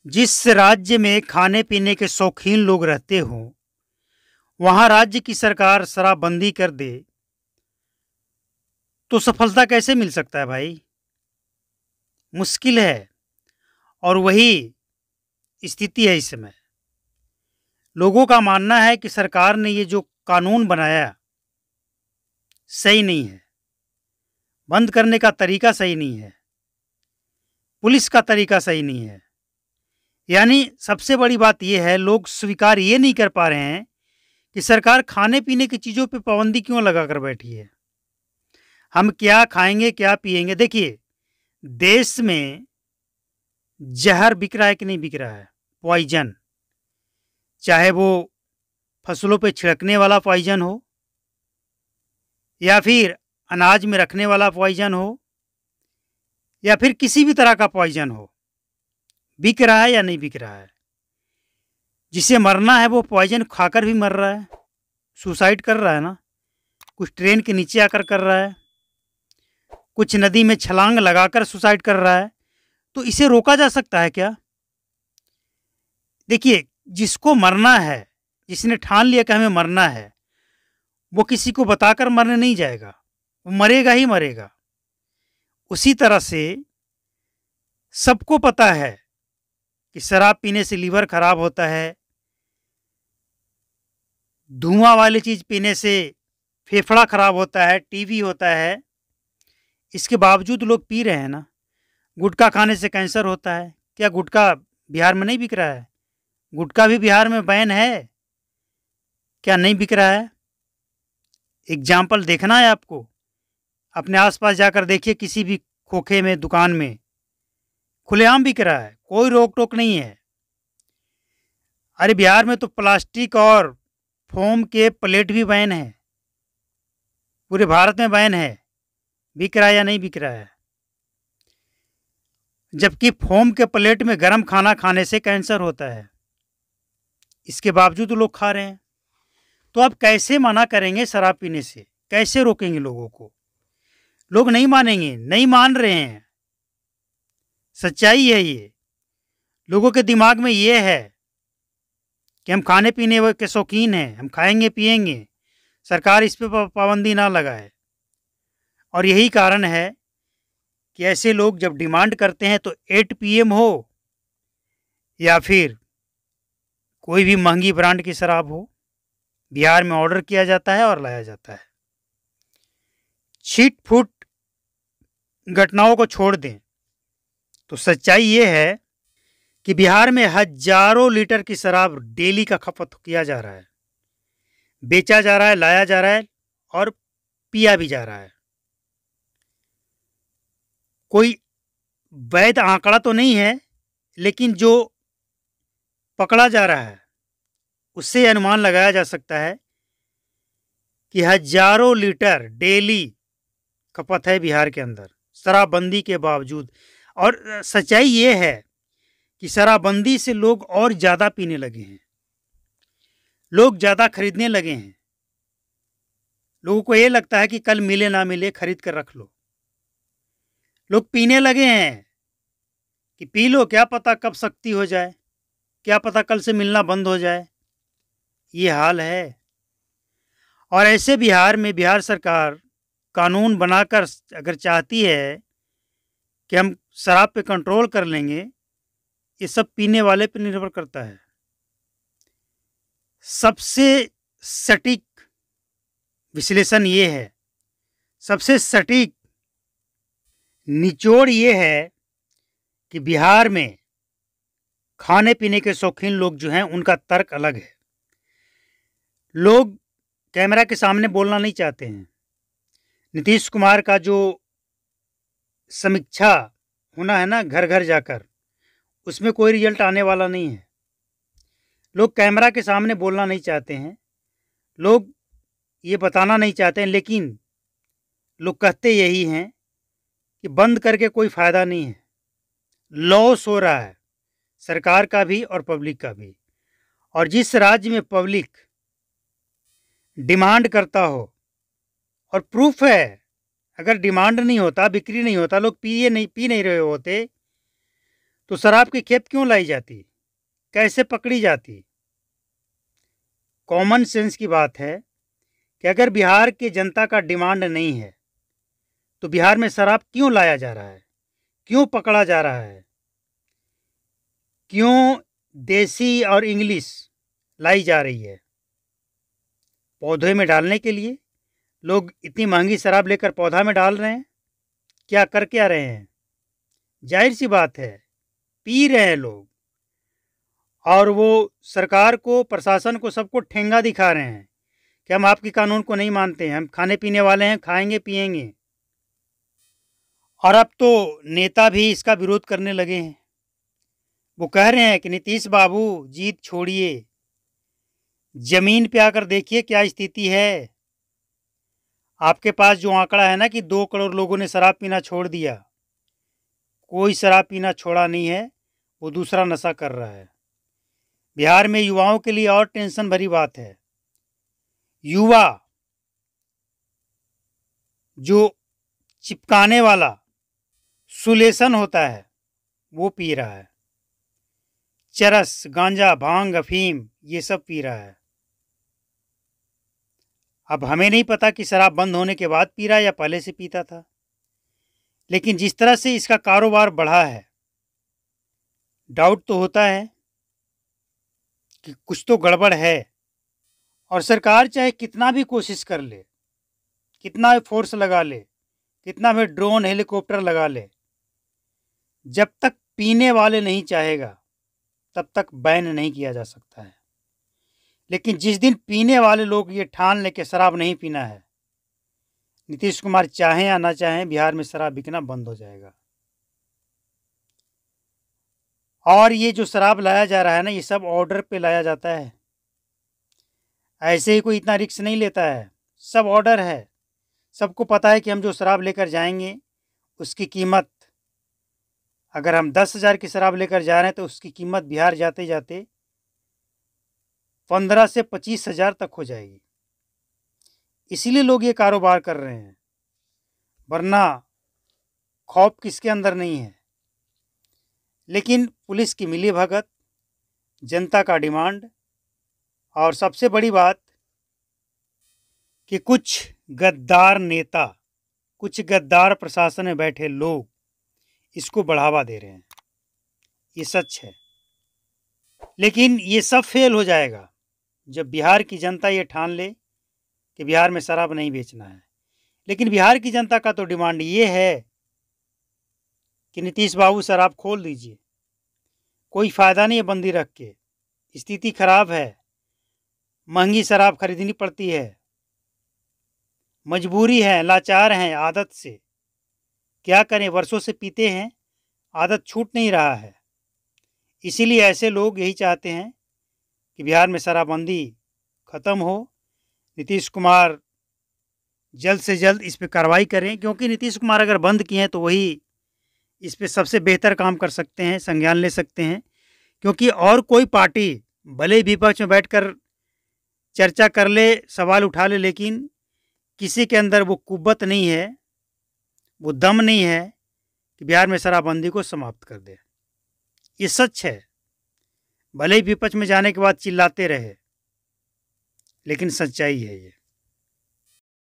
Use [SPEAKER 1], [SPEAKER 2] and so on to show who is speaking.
[SPEAKER 1] जिस राज्य में खाने पीने के शौकीन लोग रहते हों, वहाँ राज्य की सरकार शराबबंदी कर दे, तो सफलता कैसे मिल सकता है भाई? मुश्किल है। और वही स्थिति है इस समय। लोगों का मानना है कि सरकार ने ये जो कानून बनाया, सही नहीं है। बंद करने का तरीका सही नहीं है। पुलिस का तरीका सही नहीं है। यानी सबसे बड़ी बात यह है, लोग स्वीकार ये नहीं कर पा रहे हैं कि सरकार खाने पीने की चीज़ों पे पाबंदी क्यों लगा कर बैठी है। हम क्या खाएंगे, क्या पिएंगे? देखिए, देश में जहर बिक रहा है कि नहीं बिक रहा है? पॉइजन, चाहे वो फसलों पे छिड़कने वाला पॉइजन हो या फिर अनाज में रखने वाला पॉइजन हो या फिर किसी भी तरह का पॉइजन हो, बिक रहा है या नहीं बिक रहा है? जिसे मरना है वो पॉइजन खाकर भी मर रहा है, सुसाइड कर रहा है ना। कुछ ट्रेन के नीचे आकर कर रहा है, कुछ नदी में छलांग लगाकर सुसाइड कर रहा है। तो इसे रोका जा सकता है क्या? देखिए, जिसको मरना है, जिसने ठान लिया कि हमें मरना है, वो किसी को बताकर मरने नहीं जाएगा, वो मरेगा ही मरेगा। उसी तरह से सबको पता है कि शराब पीने से लीवर खराब होता है, धुआं वाली चीज़ पीने से फेफड़ा खराब होता है, टीबी होता है। इसके बावजूद लोग पी रहे हैं ना। गुटखा खाने से कैंसर होता है। क्या गुटखा बिहार में नहीं बिक रहा है? गुटखा भी बिहार में बैन है। क्या नहीं बिक रहा है? एग्जाम्पल देखना है आपको। अपने आसपास जाकर देखिए, किसी भी खोखे में, दुकान में खुलेआम बिक रहा है, कोई रोक टोक नहीं है। अरे बिहार में तो प्लास्टिक और फोम के प्लेट भी बैन है, पूरे भारत में बैन है। बिक रहा है या नहीं बिक रहा है? जबकि फोम के प्लेट में गर्म खाना खाने से कैंसर होता है, इसके बावजूद लोग खा रहे हैं। तो आप कैसे मना करेंगे शराब पीने से? कैसे रोकेंगे लोगों को? लोग नहीं मानेंगे, नहीं मान रहे हैं। सच्चाई है ये। लोगों के दिमाग में ये है कि हम खाने पीने के शौकीन हैं, हम खाएंगे पिएंगे, सरकार इस पे पाबंदी ना लगाए। और यही कारण है कि ऐसे लोग जब डिमांड करते हैं तो 8 PM हो या फिर कोई भी महंगी ब्रांड की शराब हो, बिहार में ऑर्डर किया जाता है और लाया जाता है। छीट फूट घटनाओं को छोड़ दें तो सच्चाई ये है कि बिहार में हजारों लीटर की शराब डेली का खपत किया जा रहा है, बेचा जा रहा है, लाया जा रहा है और पिया भी जा रहा है। कोई वैध आंकड़ा तो नहीं है, लेकिन जो पकड़ा जा रहा है उससे अनुमान लगाया जा सकता है कि हजारों लीटर डेली खपत है बिहार के अंदर, शराबबंदी के बावजूद। और सच्चाई ये है कि शराबबंदी से लोग और ज़्यादा पीने लगे हैं, लोग ज़्यादा खरीदने लगे हैं। लोगों को ये लगता है कि कल मिले ना मिले, खरीद कर रख लो। लोग पीने लगे हैं कि पी लो, क्या पता कब सख्ती हो जाए, क्या पता कल से मिलना बंद हो जाए। ये हाल है। और ऐसे बिहार में बिहार सरकार कानून बनाकर अगर चाहती है कि हम शराब पे कंट्रोल कर लेंगे, ये सब पीने वाले पे निर्भर करता है। सबसे सटीक विश्लेषण ये है, सबसे सटीक निचोड़ ये है कि बिहार में खाने पीने के शौकीन लोग जो हैं, उनका तर्क अलग है। लोग कैमरा के सामने बोलना नहीं चाहते हैं। नीतीश कुमार का जो समीक्षा होना है ना, घर घर जाकर, उसमें कोई रिजल्ट आने वाला नहीं है। लोग कैमरा के सामने बोलना नहीं चाहते हैं, लोग ये बताना नहीं चाहते हैं, लेकिन लोग कहते यही हैं कि बंद करके कोई फ़ायदा नहीं है। लॉस हो रहा है, सरकार का भी और पब्लिक का भी। और जिस राज्य में पब्लिक डिमांड करता हो, और प्रूफ है, अगर डिमांड नहीं होता, बिक्री नहीं होता, लोग पी नहीं रहे होते, तो शराब की खेप क्यों लाई जाती, कैसे पकड़ी जाती? कॉमन सेंस की बात है कि अगर बिहार की जनता का डिमांड नहीं है तो बिहार में शराब क्यों लाया जा रहा है, क्यों पकड़ा जा रहा है, क्यों देसी और इंग्लिश लाई जा रही है? पौधे में डालने के लिए। लोग इतनी महंगी शराब लेकर पौधा में डाल रहे हैं, क्या कर क्या रहे हैं? जाहिर सी बात है, पी रहे हैं लोग, और वो सरकार को, प्रशासन को, सबको ठेंगा दिखा रहे हैं कि हम आपके कानून को नहीं मानते हैं, हम खाने पीने वाले हैं, खाएंगे पिएंगे। और अब तो नेता भी इसका विरोध करने लगे हैं। वो कह रहे हैं कि नीतीश बाबू जीत छोड़िए, जमीन पे आकर देखिए क्या स्थिति है। आपके पास जो आंकड़ा है ना कि 2 करोड़ लोगों ने शराब पीना छोड़ दिया, कोई शराब पीना छोड़ा नहीं है, वो दूसरा नशा कर रहा है। बिहार में युवाओं के लिए और टेंशन भरी बात है। युवा जो चिपकाने वाला सुलेशन होता है वो पी रहा है, चरस, गांजा, भांग, अफीम, ये सब पी रहा है। अब हमें नहीं पता कि शराब बंद होने के बाद पी रहा है या पहले से पीता था, लेकिन जिस तरह से इसका कारोबार बढ़ा है, डाउट तो होता है कि कुछ तो गड़बड़ है। और सरकार चाहे कितना भी कोशिश कर ले, कितना भी फोर्स लगा ले, कितना भी ड्रोन हेलीकॉप्टर लगा ले, जब तक पीने वाले नहीं चाहेगा तब तक बैन नहीं किया जा सकता है। लेकिन जिस दिन पीने वाले लोग ये ठान लें कि शराब नहीं पीना है, नीतीश कुमार चाहें या ना चाहें, बिहार में शराब बिकना बंद हो जाएगा। और ये जो शराब लाया जा रहा है ना, ये सब ऑर्डर पे लाया जाता है, ऐसे ही कोई इतना रिस्क नहीं लेता है, सब ऑर्डर है। सबको पता है कि हम जो शराब लेकर जाएंगे उसकी कीमत, अगर हम 10,000 की शराब लेकर जा रहे हैं तो उसकी कीमत बिहार जाते जाते 15 से 25,000 तक हो जाएगी। इसीलिए लोग ये कारोबार कर रहे हैं, वरना खौफ किसके अंदर नहीं है। लेकिन पुलिस की मिलीभगत, जनता का डिमांड, और सबसे बड़ी बात कि कुछ गद्दार नेता, कुछ गद्दार प्रशासन में बैठे लोग इसको बढ़ावा दे रहे हैं। ये सच है। लेकिन ये सब फेल हो जाएगा जब बिहार की जनता ये ठान ले कि बिहार में शराब नहीं बेचना है। लेकिन बिहार की जनता का तो डिमांड ये है कि नीतीश बाबू शराब खोल दीजिए, कोई फ़ायदा नहीं है बंदी रख के, स्थिति खराब है, महंगी शराब खरीदनी पड़ती है, मजबूरी है, लाचार हैं आदत से, क्या करें, वर्षों से पीते हैं, आदत छूट नहीं रहा है। इसीलिए ऐसे लोग यही चाहते हैं कि बिहार में शराबबंदी ख़त्म हो, नीतीश कुमार जल्द से जल्द इस पर कार्रवाई करें, क्योंकि नीतीश कुमार अगर बंद किए हैं तो वही इस पर सबसे बेहतर काम कर सकते हैं, संज्ञान ले सकते हैं। क्योंकि और कोई पार्टी भले ही विपक्ष में बैठकर चर्चा कर ले, सवाल उठा ले, लेकिन किसी के अंदर वो कुव्वत नहीं है, वो दम नहीं है कि बिहार में शराबबंदी को समाप्त कर दे। ये सच है, भले ही विपक्ष में जाने के बाद चिल्लाते रहे, लेकिन सच्चाई है ये।